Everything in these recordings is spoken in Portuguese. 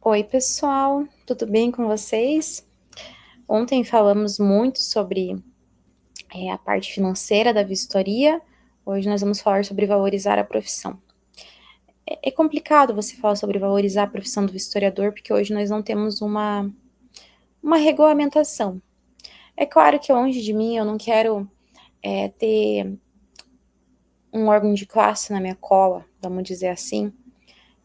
Oi, pessoal, tudo bem com vocês? Ontem falamos muito sobre a parte financeira da vistoria, hoje nós vamos falar sobre valorizar a profissão. É complicado você falar sobre valorizar a profissão do vistoriador, porque hoje nós não temos uma regulamentação. É claro que longe de mim eu não quero ter um órgão de classe na minha cola, vamos dizer assim,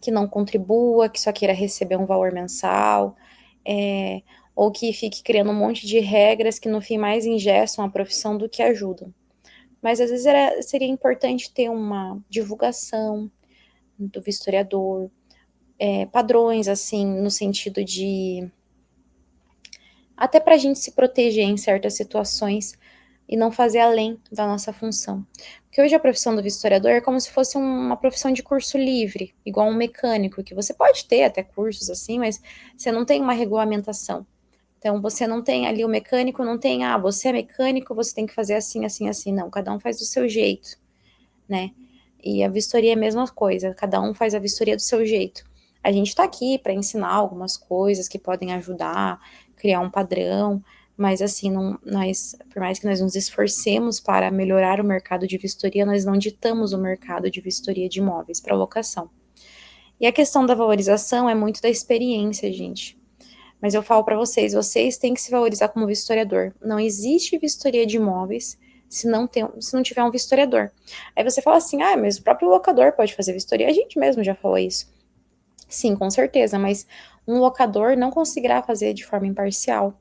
que não contribua, que só queira receber um valor mensal, é, ou que fique criando um monte de regras que no fim mais engessam a profissão do que ajudam. Mas às vezes seria importante ter uma divulgação do vistoriador, padrões assim, no sentido de até para a gente se proteger em certas situações e não fazer além da nossa função. Porque hoje a profissão do vistoriador é como se fosse uma profissão de curso livre, igual um mecânico, que você pode ter até cursos assim, mas você não tem uma regulamentação. Então, você não tem ali o mecânico, não tem, você é mecânico, você tem que fazer assim, assim, assim. Não, cada um faz do seu jeito, né? E a vistoria é a mesma coisa, cada um faz a vistoria do seu jeito. A gente está aqui para ensinar algumas coisas que podem ajudar, criar um padrão, mas assim, por mais que nós nos esforcemos para melhorar o mercado de vistoria, nós não ditamos o mercado de vistoria de imóveis para locação. E a questão da valorização é muito da experiência, gente. Mas eu falo para vocês têm que se valorizar como vistoriador. Não existe vistoria de imóveis se não tiver um vistoriador. Aí você fala assim, mas o próprio locador pode fazer vistoria. A gente mesmo já falou isso. Sim, com certeza, mas um locador não conseguirá fazer de forma imparcial,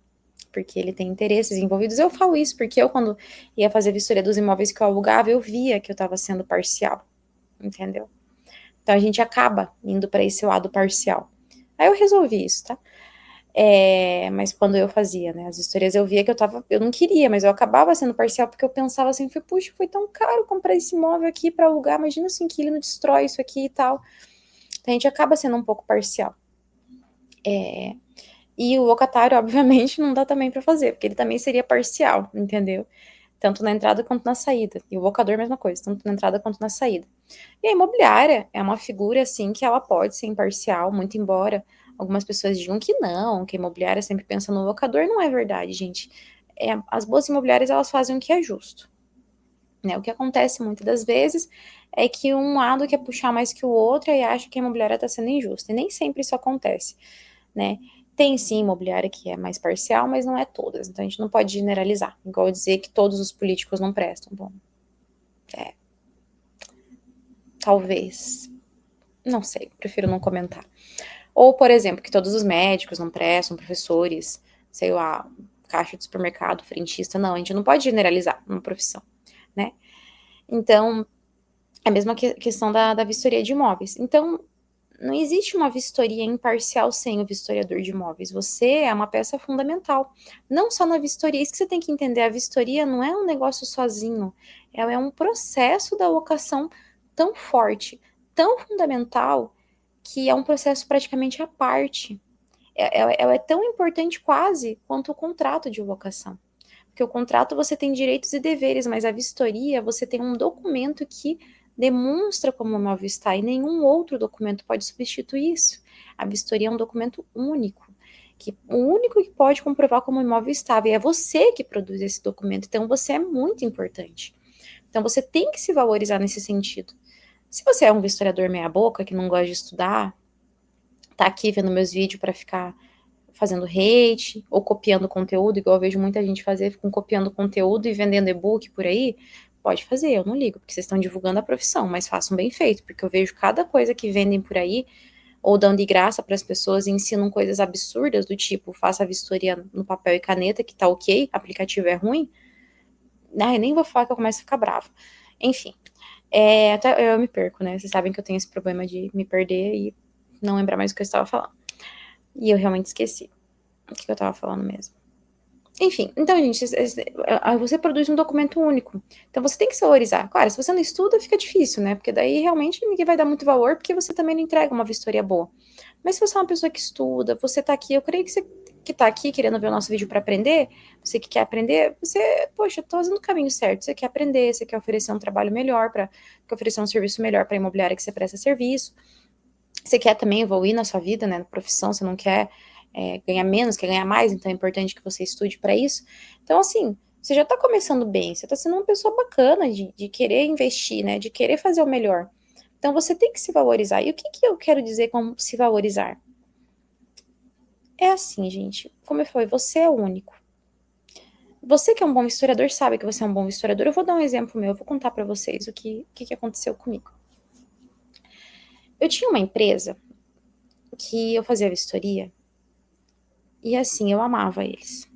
porque ele tem interesses envolvidos. Eu falo isso porque eu, quando ia fazer vistoria dos imóveis que eu alugava, eu via que eu estava sendo parcial, entendeu? Então a gente acaba indo para esse lado parcial. Aí eu resolvi isso, tá? Mas quando eu fazia, né, as histórias eu via que eu não queria, mas eu acabava sendo parcial porque eu pensava assim, puxa, foi tão caro comprar esse imóvel aqui para alugar, imagina se o inquilino destrói isso aqui e tal. Então a gente acaba sendo um pouco parcial. E o locatário, obviamente, não dá também para fazer, porque ele também seria parcial, entendeu? Tanto na entrada quanto na saída. E o locador, mesma coisa, tanto na entrada quanto na saída. E a imobiliária é uma figura, assim, que ela pode ser imparcial, muito embora algumas pessoas digam que não, que a imobiliária sempre pensa no locador, não é verdade, gente. As boas imobiliárias, elas fazem o que é justo, né? O que acontece muitas das vezes é que um lado quer puxar mais que o outro e acha que a imobiliária está sendo injusta, e nem sempre isso acontece, né? Tem sim imobiliária que é mais parcial, mas não é todas, então a gente não pode generalizar, igual dizer que todos os políticos não prestam. Bom, talvez, não sei, prefiro não comentar. Ou, por exemplo, que todos os médicos não prestam, professores, sei lá, caixa de supermercado, frentista, não, a gente não pode generalizar uma profissão, né? Então, é a mesma questão da vistoria de imóveis. Então, não existe uma vistoria imparcial sem o vistoriador de imóveis. Você é uma peça fundamental. Não só na vistoria, isso que você tem que entender, a vistoria não é um negócio sozinho, ela é um processo da locação tão forte, tão fundamental, que é um processo praticamente à parte. Ela é tão importante quase quanto o contrato de locação. Porque o contrato você tem direitos e deveres, mas a vistoria você tem um documento que demonstra como o imóvel está e nenhum outro documento pode substituir isso. A vistoria é um documento único, que o único que pode comprovar como o imóvel estava, e é você que produz esse documento, então você é muito importante. Então você tem que se valorizar nesse sentido. Se você é um vistoriador meia boca, que não gosta de estudar, tá aqui vendo meus vídeos para ficar fazendo hate ou copiando conteúdo, igual eu vejo muita gente fazer, ficam copiando conteúdo e vendendo e-book por aí, pode fazer, eu não ligo, porque vocês estão divulgando a profissão, mas façam bem feito, porque eu vejo cada coisa que vendem por aí, ou dão de graça para as pessoas e ensinam coisas absurdas, do tipo, faça a vistoria no papel e caneta, que tá ok, aplicativo é ruim, eu nem vou falar que eu começo a ficar brava. Enfim, até eu me perco, né? Vocês sabem que eu tenho esse problema de me perder e não lembrar mais o que eu estava falando. E eu realmente esqueci o que eu estava falando mesmo. Enfim, então, gente, você produz um documento único. Então, você tem que se valorizar. Claro, se você não estuda, fica difícil, né? Porque daí, realmente, ninguém vai dar muito valor, porque você também não entrega uma vistoria boa. Mas se você é uma pessoa que estuda, você tá aqui, eu creio que você que tá aqui querendo ver o nosso vídeo para aprender, você que quer aprender, poxa, tô fazendo o caminho certo. Você quer aprender, você quer oferecer um trabalho melhor, quer oferecer um serviço melhor para a imobiliária que você presta serviço. Você quer também evoluir na sua vida, né, na profissão, você não quer ganhar menos, quer ganhar mais, então é importante que você estude para isso. Então, assim, você já está começando bem, você está sendo uma pessoa bacana de querer investir, né, de querer fazer o melhor. Então, você tem que se valorizar. E o que que eu quero dizer com se valorizar? É assim, gente, como eu falei, você é único. Você que é um bom historiador sabe que você é um bom historiador. Eu vou dar um exemplo meu, eu vou contar para vocês o que aconteceu comigo. Eu tinha uma empresa que eu fazia vistoria e assim, eu amava eles.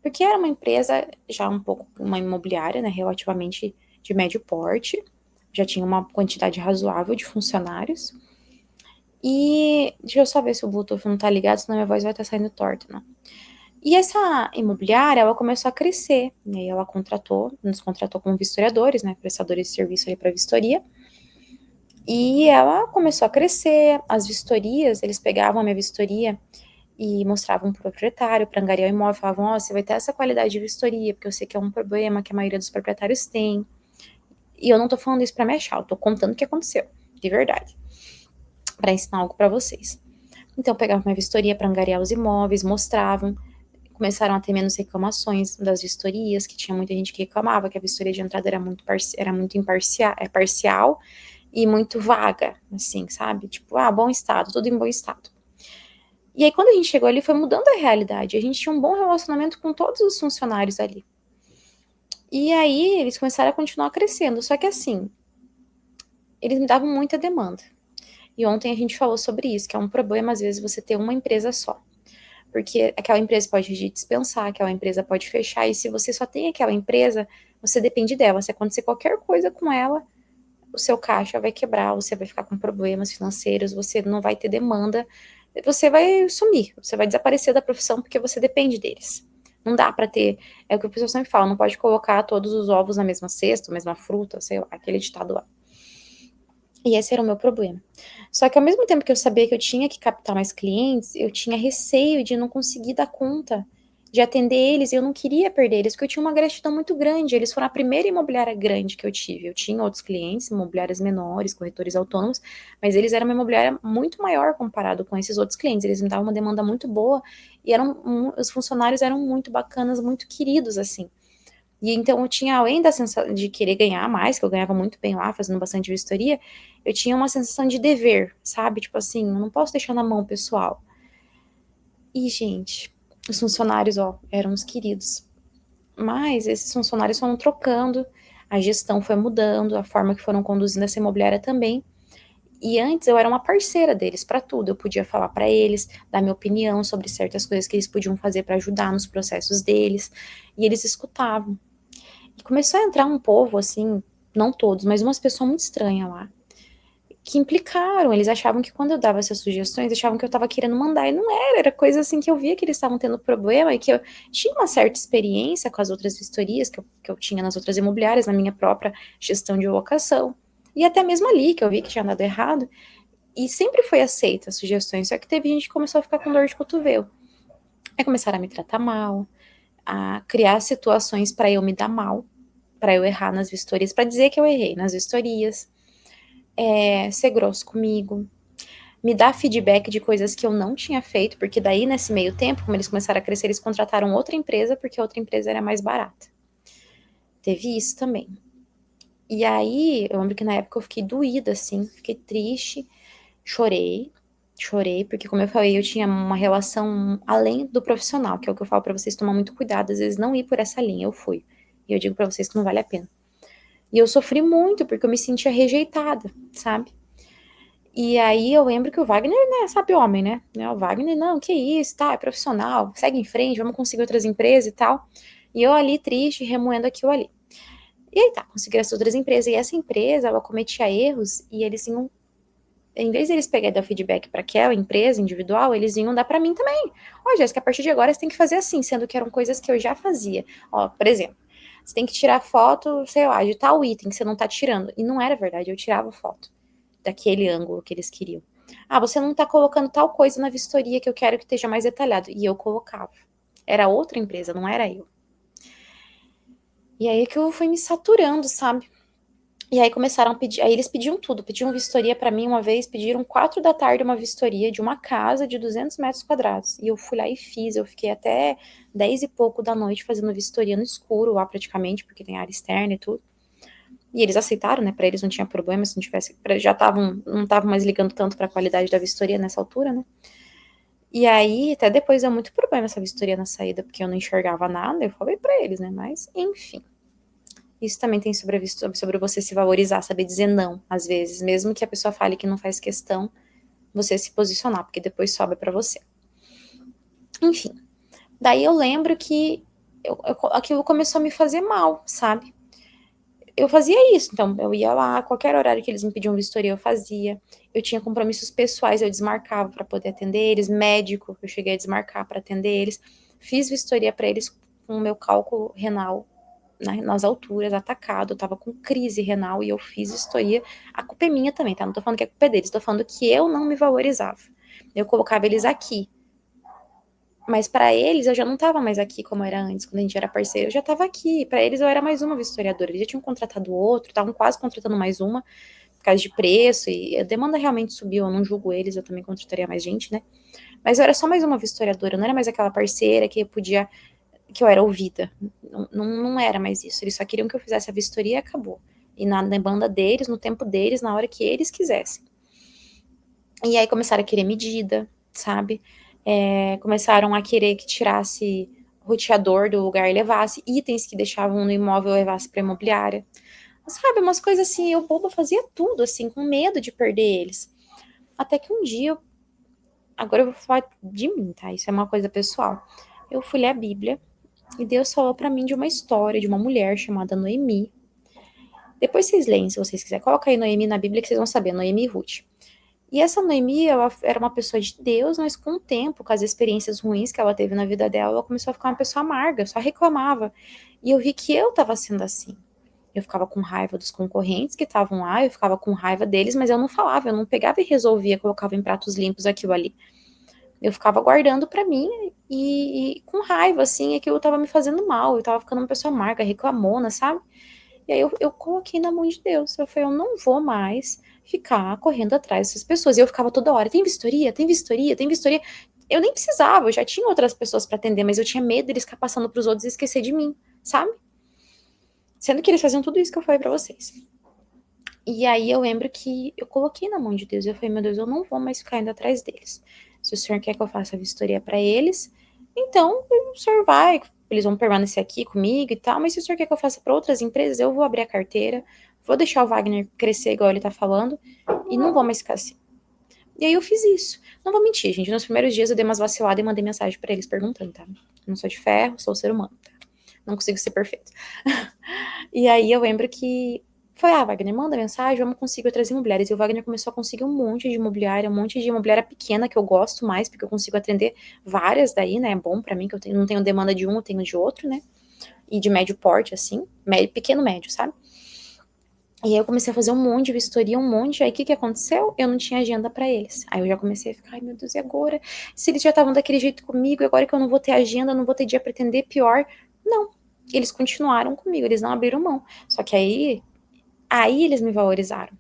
Porque era uma empresa já um pouco, uma imobiliária, né, relativamente de médio porte, já tinha uma quantidade razoável de funcionários. E deixa eu só ver se o Bluetooth não tá ligado, senão minha voz vai estar saindo torta, né? E essa imobiliária, ela começou a crescer, né? Ela nos contratou como vistoriadores, né? Prestadores de serviço ali para vistoria. E ela começou a crescer, as vistorias, eles pegavam a minha vistoria e mostravam para o proprietário, para angariar o imóvel, falavam, ó, você vai ter essa qualidade de vistoria, porque eu sei que é um problema que a maioria dos proprietários tem. E eu não tô falando isso para me achar, eu tô contando o que aconteceu, de verdade, para ensinar algo para vocês. Então, pegavam minha vistoria para angariar os imóveis, mostravam, começaram a ter menos reclamações das vistorias, que tinha muita gente que reclamava que a vistoria de entrada era muito parcial e muito vaga, assim, sabe? Tipo, bom estado, tudo em bom estado. E aí, quando a gente chegou ali, foi mudando a realidade. A gente tinha um bom relacionamento com todos os funcionários ali. E aí, eles começaram a continuar crescendo. Só que assim, eles me davam muita demanda. E ontem a gente falou sobre isso, que é um problema, às vezes, você ter uma empresa só. Porque aquela empresa pode te dispensar, aquela empresa pode fechar. E se você só tem aquela empresa, você depende dela. Se acontecer qualquer coisa com ela, o seu caixa vai quebrar, você vai ficar com problemas financeiros, você não vai ter demanda, você vai sumir, você vai desaparecer da profissão porque você depende deles. Não dá para ter, é o que o pessoal sempre fala, não pode colocar todos os ovos na mesma cesta, mesma fruta, sei lá, aquele ditado lá. E esse era o meu problema. Só que ao mesmo tempo que eu sabia que eu tinha que captar mais clientes, eu tinha receio de não conseguir dar conta de atender eles, e eu não queria perder eles, porque eu tinha uma gratidão muito grande. Eles foram a primeira imobiliária grande que eu tive. Eu tinha outros clientes, imobiliárias menores, corretores autônomos, mas eles eram uma imobiliária muito maior comparado com esses outros clientes. Eles me davam uma demanda muito boa e os funcionários eram muito bacanas, muito queridos, assim. E então eu tinha, além da sensação de querer ganhar mais, que eu ganhava muito bem lá, fazendo bastante vistoria, eu tinha uma sensação de dever, sabe? Tipo assim, eu não posso deixar na mão pessoal. E, gente, os funcionários, ó, eram os queridos. Mas esses funcionários foram trocando, a gestão foi mudando, a forma que foram conduzindo essa imobiliária também. E antes eu era uma parceira deles para tudo, eu podia falar para eles, dar minha opinião sobre certas coisas que eles podiam fazer para ajudar nos processos deles, e eles escutavam. E começou a entrar um povo, assim, não todos, mas umas pessoas muito estranhas lá, que implicaram. Eles achavam que quando eu dava essas sugestões, achavam que eu estava querendo mandar, e não era coisa assim que eu via que eles estavam tendo problema, e que eu tinha uma certa experiência com as outras vistorias que eu tinha nas outras imobiliárias, na minha própria gestão de locação. E até mesmo ali, que eu vi que tinha dado errado, e sempre foi aceita as sugestões, só que teve gente que começou a ficar com dor de cotovelo. Aí começaram a me tratar mal, a criar situações para eu me dar mal, para eu errar nas vistorias, para dizer que eu errei nas vistorias, ser grosso comigo, me dar feedback de coisas que eu não tinha feito, porque daí nesse meio tempo, como eles começaram a crescer, eles contrataram outra empresa, porque a outra empresa era mais barata. Teve isso também. E aí, eu lembro que na época eu fiquei doída, assim, fiquei triste, chorei, chorei, porque como eu falei, eu tinha uma relação além do profissional, que é o que eu falo pra vocês tomar muito cuidado, às vezes não ir por essa linha, eu fui. E eu digo pra vocês que não vale a pena. E eu sofri muito, porque eu me sentia rejeitada, sabe? E aí eu lembro que o Wagner, né, sabe homem, né? O Wagner, não, que isso, tá, é profissional, segue em frente, vamos conseguir outras empresas e tal. E eu ali triste, remoendo aquilo ali. E aí tá, consegui essas outras empresas. E essa empresa, ela cometia erros e eles iam, em vez de eles pegarem e dar feedback para aquela empresa individual, eles iam dar para mim também. Ó, Jéssica, a partir de agora você tem que fazer assim, sendo que eram coisas que eu já fazia. Ó, por exemplo, você tem que tirar foto, sei lá, de tal item que você não tá tirando. E não era verdade, eu tirava foto daquele ângulo que eles queriam. Ah, você não tá colocando tal coisa na vistoria que eu quero que esteja mais detalhado. E eu colocava. Era outra empresa, não era eu. E aí que eu fui me saturando, sabe? E aí começaram a pedir, aí eles pediam tudo, pediam vistoria pra mim uma vez, pediram 4 da tarde uma vistoria de uma casa de 200 metros quadrados. E eu fui lá e fiz, eu fiquei até 10 e pouco da noite fazendo vistoria no escuro lá praticamente, porque tem área externa e tudo. E eles aceitaram, né, pra eles não tinha problema se não tivesse, já não estavam mais ligando tanto pra qualidade da vistoria nessa altura, né. E aí, até depois deu muito problema essa vistoria na saída, porque eu não enxergava nada, eu falei pra eles, né, mas enfim. Isso também tem sobre você se valorizar, saber dizer não, às vezes, mesmo que a pessoa fale que não faz questão, você se posicionar, porque depois sobra pra você. Enfim, daí eu lembro que aquilo começou a me fazer mal, sabe? Eu fazia isso, então eu ia lá, qualquer horário que eles me pediam vistoria, eu fazia. Eu tinha compromissos pessoais, eu desmarcava para poder atender eles, médico, eu cheguei a desmarcar para atender eles. Fiz vistoria para eles com o meu cálculo renal, né, nas alturas, atacado, eu tava com crise renal e eu fiz vistoria. A culpa é minha também, tá? Não tô falando que a culpa é deles, tô falando que eu não me valorizava. Eu colocava eles aqui. Mas para eles eu já não tava mais aqui como era antes, quando a gente era parceiro, eu já tava aqui. Para eles eu era mais uma vistoriadora. Eles já tinham contratado outro, estavam quase contratando mais uma, por causa de preço, e a demanda realmente subiu. Eu não julgo eles, eu também contrataria mais gente, né? Mas eu era só mais uma vistoriadora, eu não era mais aquela parceira que podia, que eu era ouvida. Não era mais isso. Eles só queriam que eu fizesse a vistoria e acabou. E na demanda deles, no tempo deles, na hora que eles quisessem. E aí começaram a querer medida, sabe? Começaram a querer que tirasse roteador do lugar e levasse, itens que deixavam no imóvel levasse para imobiliária. Sabe, umas coisas assim, eu boba fazia tudo, assim, com medo de perder eles. Até que um dia, agora eu vou falar de mim, tá? Isso é uma coisa pessoal. Eu fui ler a Bíblia e Deus falou para mim de uma história de uma mulher chamada Noemi. Depois vocês leem, se vocês quiserem. Coloca aí Noemi na Bíblia que vocês vão saber, Noemi e Ruth. E essa Noemi, ela era uma pessoa de Deus, mas com o tempo, com as experiências ruins que ela teve na vida dela, ela começou a ficar uma pessoa amarga, só reclamava. E eu vi que eu estava sendo assim. Eu ficava com raiva dos concorrentes que estavam lá, eu ficava com raiva deles, mas eu não falava, eu não pegava e resolvia, colocava em pratos limpos aquilo ali. Eu ficava guardando pra mim e com raiva, assim, aquilo tava me fazendo mal, eu tava ficando uma pessoa amarga, reclamona, sabe? E aí eu coloquei na mão de Deus. Eu falei, eu não vou mais ficar correndo atrás dessas pessoas. E eu ficava toda hora, tem vistoria, tem vistoria, tem vistoria. Eu nem precisava, eu já tinha outras pessoas para atender, mas eu tinha medo deles ficar passando pros outros e esquecer de mim, sabe? Sendo que eles faziam tudo isso que eu falei para vocês. E aí eu lembro que eu coloquei na mão de Deus. Eu falei, meu Deus, eu não vou mais ficar indo atrás deles. Se o senhor quer que eu faça a vistoria para eles, então o senhor vai, eles vão permanecer aqui comigo e tal, mas se o senhor quer que eu faça para outras empresas, eu vou abrir a carteira, vou deixar o Wagner crescer igual ele tá falando, e não vou mais ficar assim. E aí eu fiz isso. Não vou mentir, gente, nos primeiros dias eu dei umas vaciladas e mandei mensagem para eles perguntando, tá? Não sou de ferro, sou ser humano, tá? Não consigo ser perfeito. E aí eu lembro que foi, Wagner, manda mensagem, vamos conseguir outras imobiliárias. E o Wagner começou a conseguir um monte de imobiliária, um monte de imobiliária pequena que eu gosto mais, porque eu consigo atender várias daí, né? É bom pra mim, que não tenho demanda de um, eu tenho de outro, né? E de médio porte, assim, pequeno, médio, sabe? E aí eu comecei a fazer um monte de vistoria, um monte. Aí o que que aconteceu? Eu não tinha agenda pra eles. Aí eu já comecei a ficar, ai meu Deus, e agora? Se eles já estavam daquele jeito comigo, e agora que eu não vou ter agenda, não vou ter dia pra atender, pior. Não. Eles continuaram comigo, eles não abriram mão. Só que aí eles me valorizaram.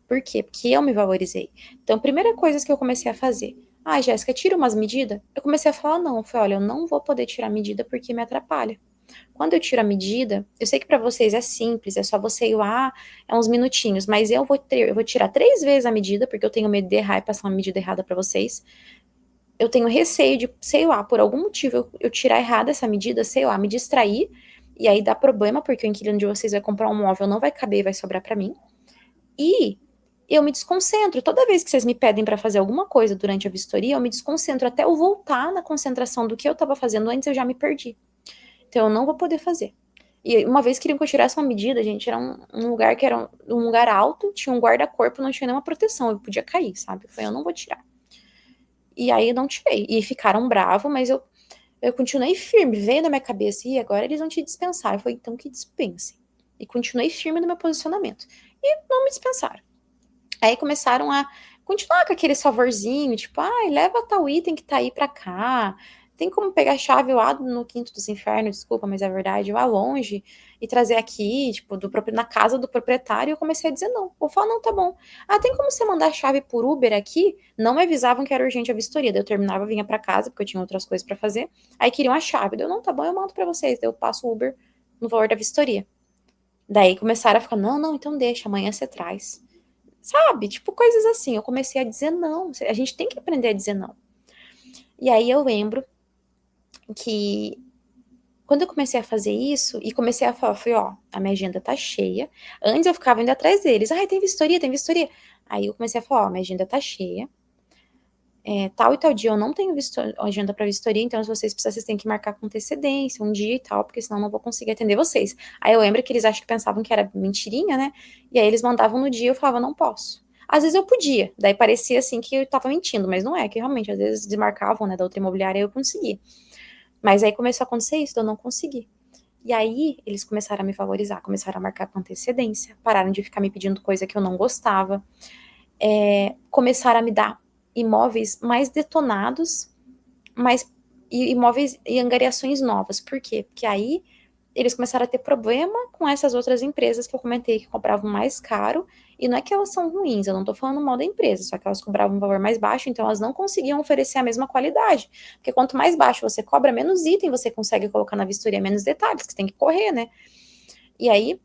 Por quê? Porque eu me valorizei. Então, primeira coisa que eu comecei a fazer. Ah, Jéssica, tira umas medidas? Eu comecei a falar não. Eu falei, olha, eu não vou poder tirar medida porque me atrapalha. Quando eu tiro a medida, eu sei que para vocês é simples, é só você ir lá, é uns minutinhos, mas eu vou tirar 3 vezes a medida, porque eu tenho medo de errar e passar uma medida errada para vocês. Eu tenho receio de, sei lá, por algum motivo eu tirar errada essa medida, sei lá, me distrair, e aí dá problema, porque o inquilino de vocês vai comprar um móvel, não vai caber e vai sobrar para mim. E eu me desconcentro. Toda vez que vocês me pedem para fazer alguma coisa durante a vistoria, eu me desconcentro até eu voltar na concentração do que eu estava fazendo antes, eu já me perdi. Então eu não vou poder fazer. E uma vez queriam que eu tirasse uma medida, gente, era um lugar que era um lugar alto, tinha um guarda-corpo, não tinha nenhuma proteção, eu podia cair, sabe? Eu falei, eu não vou tirar. E aí eu não tirei. E ficaram bravos, mas eu continuei firme, veio na minha cabeça, e agora eles vão te dispensar. Eu falei, então que dispensem. E continuei firme no meu posicionamento. E não me dispensaram. Aí começaram a continuar com aquele favorzinho, tipo, ai, leva tal item que tá aí pra cá. tem como pegar a chave lá no quinto dos infernos, desculpa, mas é verdade, lá longe, e trazer aqui, tipo, na casa do proprietário, e eu comecei a dizer não. Eu falo, não, tá bom. Ah, tem como você mandar a chave por Uber aqui? Não me avisavam que era urgente a vistoria. Daí eu terminava, vinha pra casa, porque eu tinha outras coisas pra fazer. Aí queriam a chave. Daí eu, não, tá bom, eu mando pra vocês. Daí eu passo o Uber no valor da vistoria. Daí começaram a ficar, não, não, então deixa, amanhã você traz. Sabe? Tipo, coisas assim. Eu comecei a dizer não. A gente tem que aprender a dizer não. E aí eu lembro que quando eu comecei a fazer isso, e comecei a falar, falei, ó, a minha agenda tá cheia. Antes eu ficava indo atrás deles. Ai, tem vistoria, tem vistoria. Aí eu comecei a falar, ó, minha agenda tá cheia. Tal e tal dia eu não tenho agenda para vistoria, então se vocês precisarem, vocês têm que marcar com antecedência, um dia e tal, porque senão eu não vou conseguir atender vocês. Aí eu lembro que eles acham que pensavam que era mentirinha, né? E aí eles mandavam no dia, eu falava, não posso. Às vezes eu podia, daí parecia assim que eu tava mentindo, mas não é, que realmente às vezes desmarcavam, né, da outra imobiliária e eu consegui. Mas aí começou a acontecer isso, eu não consegui. E aí eles começaram a me valorizar, começaram a marcar com antecedência, pararam de ficar me pedindo coisa que eu não gostava, começaram a me dar imóveis mais detonados, mais imóveis e angariações novas. Por quê? Porque aí eles começaram a ter problema com essas outras empresas que eu comentei que cobravam mais caro, e não é que elas são ruins, eu não tô falando mal da empresa, só que elas cobravam um valor mais baixo, então elas não conseguiam oferecer a mesma qualidade, porque quanto mais baixo você cobra, menos item você consegue colocar na vistoria, menos detalhes, que tem que correr, né? E aí,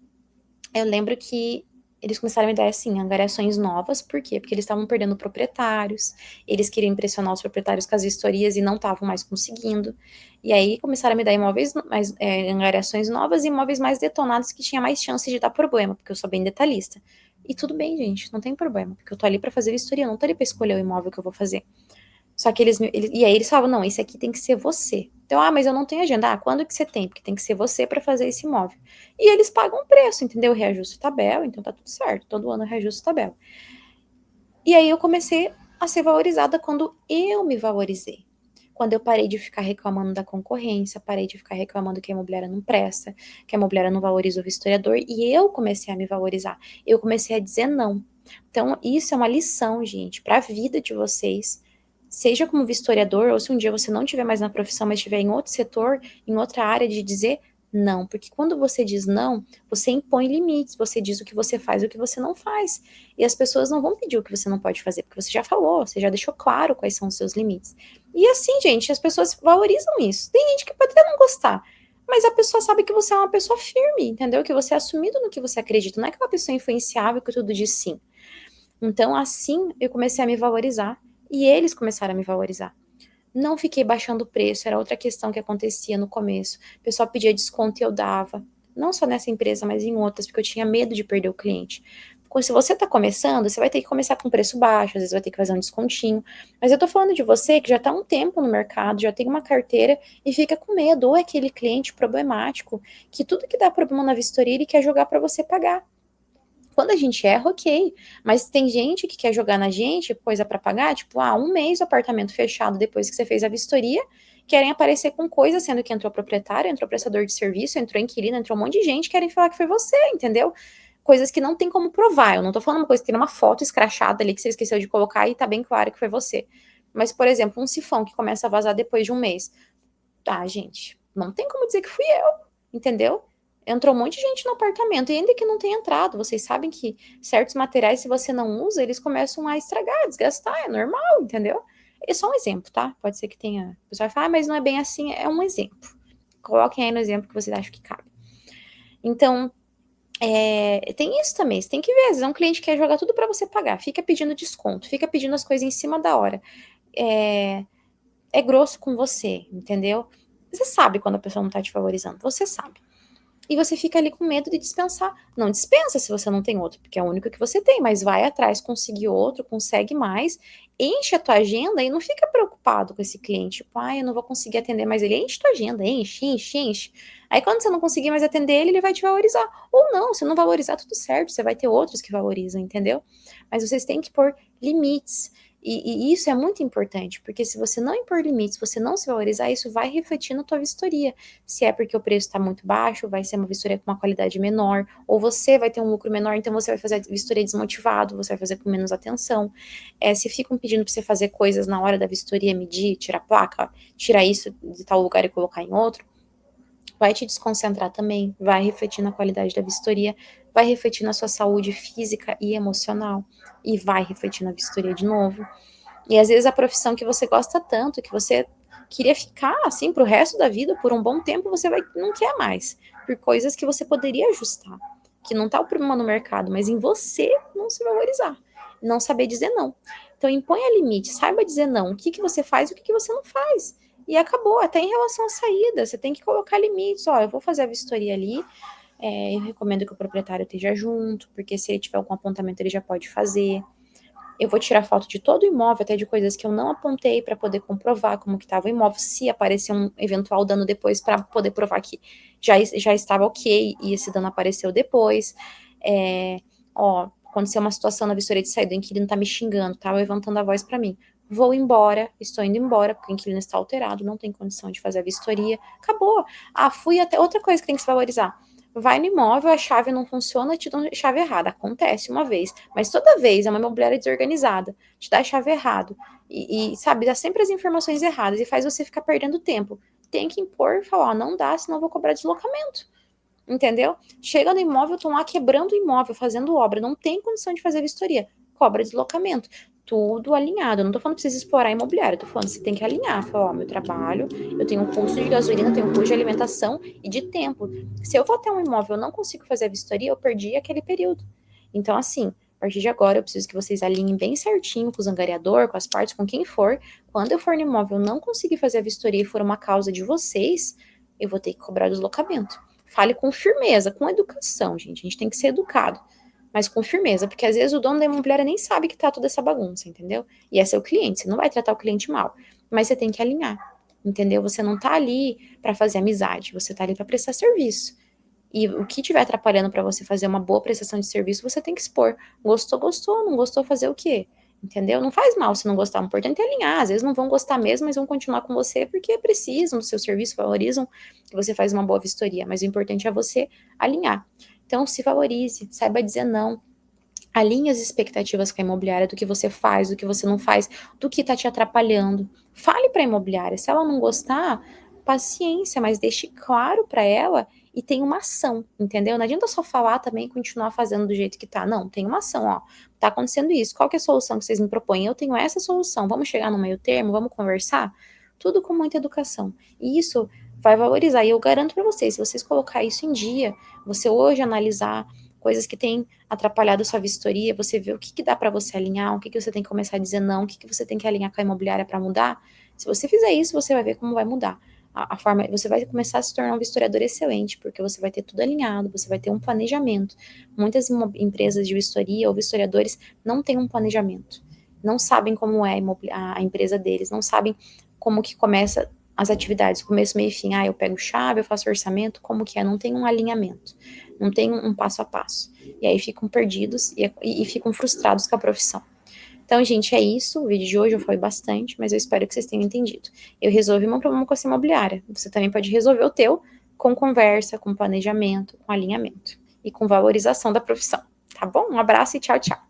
eu lembro que eles começaram a me dar, assim, angariações novas, por quê? Porque eles estavam perdendo proprietários, eles queriam impressionar os proprietários com as vistorias e não estavam mais conseguindo. E aí começaram a me dar imóveis, angariações novas e imóveis mais detonados que tinha mais chance de dar problema, porque eu sou bem detalhista. E tudo bem, gente, não tem problema, porque eu tô ali pra fazer vistoria, eu não tô ali pra escolher o imóvel que eu vou fazer. Só que e aí eles falavam, não, esse aqui tem que ser você. Então, mas eu não tenho agenda. Ah, quando que você tem? Porque tem que ser você para fazer esse imóvel. E eles pagam o preço, entendeu? Reajuste tabela, então tá tudo certo. Todo ano eu reajusto tabela. E aí eu comecei a ser valorizada quando eu me valorizei. Quando eu parei de ficar reclamando da concorrência, parei de ficar reclamando que a imobiliária não presta, que a imobiliária não valoriza o vistoriador, e eu comecei a me valorizar. Eu comecei a dizer não. Então, isso é uma lição, gente, para a vida de vocês. Seja como vistoriador, ou se um dia você não estiver mais na profissão, mas estiver em outro setor, em outra área, de dizer não. Porque quando você diz não, você impõe limites, você diz o que você faz e o que você não faz. E as pessoas não vão pedir o que você não pode fazer, porque você já falou, você já deixou claro quais são os seus limites. E assim, gente, as pessoas valorizam isso. Tem gente que pode até não gostar, mas a pessoa sabe que você é uma pessoa firme, entendeu? Que você é assumido no que você acredita, não é aquela pessoa influenciável que tudo diz sim. Então, assim, eu comecei a me valorizar e eles começaram a me valorizar. Não fiquei baixando o preço, era outra questão que acontecia no começo. O pessoal pedia desconto e eu dava. Não só nessa empresa, mas em outras, porque eu tinha medo de perder o cliente. Porque se você está começando, você vai ter que começar com preço baixo, às vezes vai ter que fazer um descontinho. Mas eu tô falando de você que já está há um tempo no mercado, já tem uma carteira e fica com medo, ou é aquele cliente problemático, que tudo que dá problema na vistoria ele quer jogar para você pagar. Quando a gente erra, ok. Mas tem gente que quer jogar na gente coisa para pagar, tipo, um mês o apartamento fechado depois que você fez a vistoria, querem aparecer com coisa, sendo que entrou proprietário, entrou prestador de serviço, entrou inquilino, entrou um monte de gente, querem falar que foi você, entendeu? Coisas que não tem como provar. Eu não tô falando uma coisa que tem uma foto escrachada ali que você esqueceu de colocar e tá bem claro que foi você. Mas, por exemplo, um sifão que começa a vazar depois de um mês. Tá, gente, não tem como dizer que fui eu, entendeu? Entrou um monte de gente no apartamento, e ainda que não tenha entrado, vocês sabem que certos materiais, se você não usa, eles começam a estragar, a desgastar, é normal, entendeu? É só um exemplo, tá? Pode ser que tenha. O pessoal vai falar, mas não é bem assim, é um exemplo. Coloquem aí no exemplo que vocês acham que cabe. Então, tem isso também, você tem que ver, às vezes um cliente quer jogar tudo para você pagar, fica pedindo desconto, fica pedindo as coisas em cima da hora. É grosso com você, entendeu? Você sabe quando a pessoa não tá te valorizando, você sabe. E você fica ali com medo de dispensar. Não dispensa se você não tem outro, porque é o único que você tem, mas vai atrás, conseguir outro, consegue mais, enche a tua agenda e não fica preocupado com esse cliente. Tipo, eu não vou conseguir atender mais ele. Enche tua agenda, enche, enche, enche. Aí quando você não conseguir mais atender ele, ele vai te valorizar. Ou não, se não valorizar, tudo certo, você vai ter outros que valorizam, entendeu? Mas vocês têm que pôr limites. E isso é muito importante, porque se você não impor limites, se você não se valorizar, isso vai refletir na tua vistoria. Se é porque o preço está muito baixo, vai ser uma vistoria com uma qualidade menor, ou você vai ter um lucro menor, então você vai fazer a vistoria desmotivado, você vai fazer com menos atenção. Se ficam pedindo para você fazer coisas na hora da vistoria, medir, tirar placa, tirar isso de tal lugar e colocar em outro, vai te desconcentrar também, vai refletir na qualidade da vistoria, vai refletir na sua saúde física e emocional, e vai refletir na vistoria de novo. E às vezes a profissão que você gosta tanto, que você queria ficar assim pro resto da vida, por um bom tempo, você não quer mais, por coisas que você poderia ajustar, que não tá o problema no mercado, mas em você não se valorizar, não saber dizer não. Então imponha limite, saiba dizer não, o que que você faz e o que que você não faz. E acabou, até em relação à saída, você tem que colocar limites, ó, eu vou fazer a vistoria ali, eu recomendo que o proprietário esteja junto, porque se ele tiver algum apontamento ele já pode fazer. Eu vou tirar foto de todo o imóvel, até de coisas que eu não apontei para poder comprovar como que estava o imóvel, se aparecer um eventual dano depois, para poder provar que já estava ok e esse dano apareceu depois. Aconteceu uma situação na vistoria de saída, o inquilino tá me xingando, tá levantando a voz para mim. Vou embora, estou indo embora, porque o inquilino está alterado, não tem condição de fazer a vistoria. Acabou. Fui até outra coisa que tem que se valorizar. Vai no imóvel, a chave não funciona, te dão a chave errada. Acontece uma vez, mas toda vez é uma imobiliária desorganizada, te dá a chave errada. Sabe, dá sempre as informações erradas e faz você ficar perdendo tempo. Tem que impor e falar, ó, não dá, senão eu vou cobrar deslocamento. Entendeu? Chega no imóvel, estão lá quebrando o imóvel, fazendo obra, não tem condição de fazer vistoria, cobra deslocamento. Tudo alinhado. Eu não tô falando que precisa explorar a imobiliária, eu tô falando que você tem que alinhar. Falar, ó, meu trabalho, eu tenho um custo de gasolina, tenho um custo de alimentação e de tempo. Se eu vou até um imóvel e não consigo fazer a vistoria, eu perdi aquele período. Então, assim, a partir de agora, eu preciso que vocês alinhem bem certinho com o angariador, com as partes, com quem for. Quando eu for no imóvel e não conseguir fazer a vistoria e for uma causa de vocês, eu vou ter que cobrar deslocamento. Fale com firmeza, com educação, gente. A gente tem que ser educado, mas com firmeza, porque às vezes o dono da imobiliária nem sabe que tá toda essa bagunça, entendeu? E é seu cliente, você não vai tratar o cliente mal, mas você tem que alinhar, entendeu? Você não tá ali para fazer amizade, você tá ali para prestar serviço. E o que estiver atrapalhando para você fazer uma boa prestação de serviço, você tem que expor. Gostou, gostou, não gostou, fazer o quê? Entendeu? Não faz mal se não gostar, o importante é alinhar. Às vezes não vão gostar mesmo, mas vão continuar com você porque precisam do seu serviço, valorizam que você faz uma boa vistoria. Mas o importante é você alinhar. Então, se valorize, saiba dizer não. Alinhe as expectativas com a imobiliária do que você faz, do que você não faz, do que está te atrapalhando. Fale para a imobiliária. Se ela não gostar, paciência, mas deixe claro para ela e tem uma ação, entendeu? Não adianta só falar também e continuar fazendo do jeito que tá. Não, tem uma ação, ó. Tá acontecendo isso. Qual que é a solução que vocês me propõem? Eu tenho essa solução. Vamos chegar no meio termo, vamos conversar? Tudo com muita educação. E isso vai valorizar. E eu garanto para vocês, se vocês colocar isso em dia, você hoje analisar coisas que têm atrapalhado sua vistoria, você vê o que dá para você alinhar, o que você tem que começar a dizer não, o que você tem que alinhar com a imobiliária para mudar. Se você fizer isso, você vai ver como vai mudar. A forma, você vai começar a se tornar um vistoriador excelente, porque você vai ter tudo alinhado, você vai ter um planejamento. Muitas empresas de vistoria ou vistoriadores não têm um planejamento, não sabem como é a empresa deles, não sabem como que começa as atividades, começo, meio e fim. Eu pego chave, eu faço orçamento, como que é? Não tem um alinhamento, não tem um passo a passo. E aí ficam perdidos e ficam frustrados com a profissão. Então, gente, é isso. O vídeo de hoje eu falei bastante, mas eu espero que vocês tenham entendido. Eu resolvi meu problema com essa imobiliária. Você também pode resolver o teu com conversa, com planejamento, com alinhamento e com valorização da profissão. Tá bom? Um abraço e tchau, tchau.